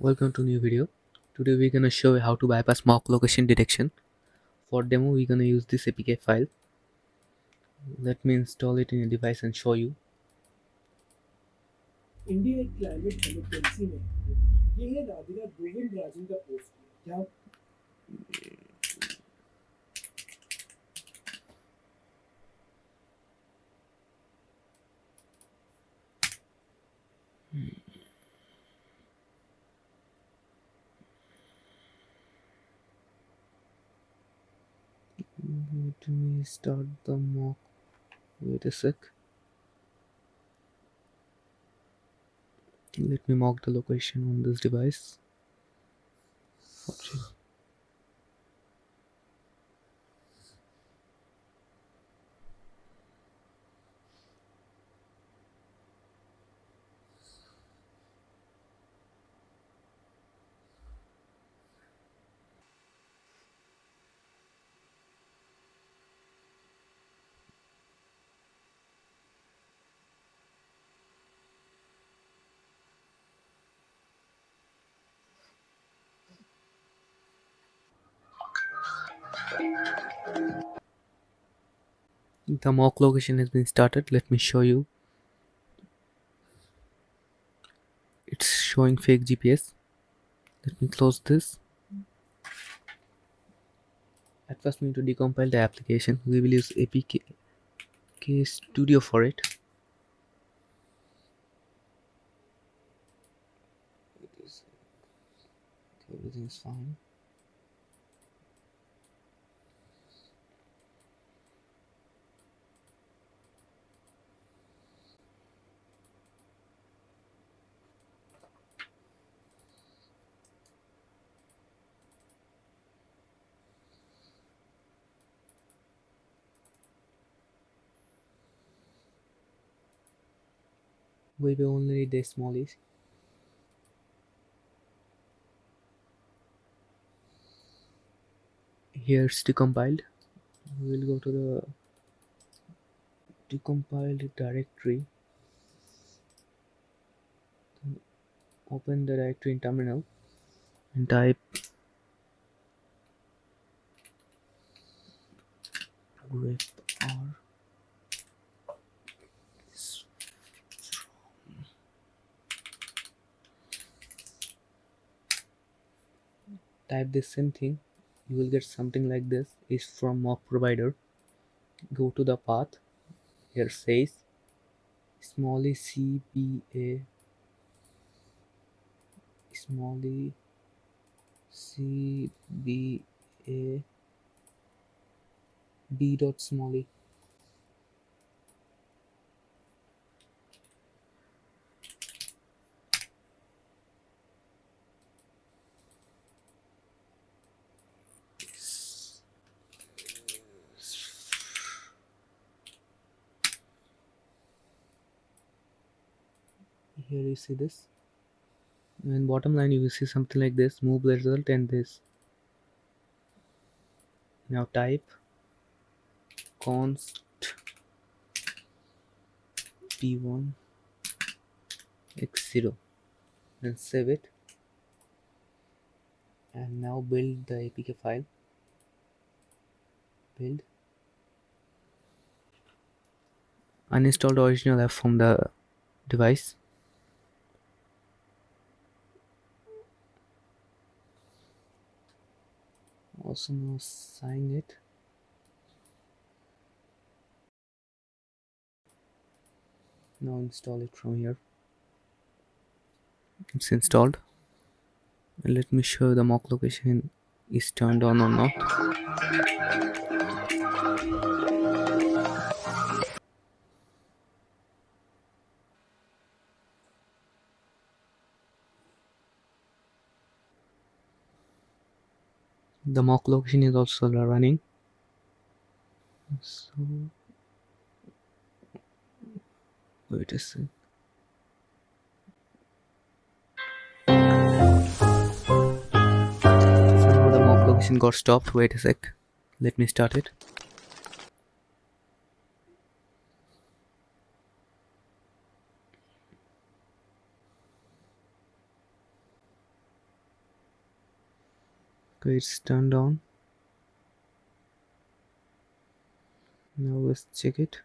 Welcome to new video. Today we're gonna show you how to bypass mock location detection. For demo we're gonna use this APK file. Let me install it in a device and show you. India एक climate emergency में है। ये है नादिरा गोविंद राजन का post जहाँ Let me start the mock. Wait a sec. Let me mock the location on this device. Okay. The mock location has been started. Let me show you. It's showing fake GPS. Let me close this. At first we need to decompile the application. We will use APK Studio for it. Everything is fine. We will only need the Smali. Here it's decompiled. We will go to the decompiled directory. Open the directory in terminal and type grep r. Type the same thing. You will get something like this. Is from mock provider. Go to the path. Here says Smali cba Smali cba b dot Smali. Here you see this. In bottom line you will see something like this. Move the result and this. Now type const p1 x0 and save it. And now build the APK file. Build. Uninstall the original app from the device. Also now sign it. Now install it from here. It's installed. And let me show you the mock location is turned on or not. The mock location is also running. So wait a sec. Somehow the mock location got stopped. Wait a sec. Let me start it. Okay, it's turned on. Now let's check it.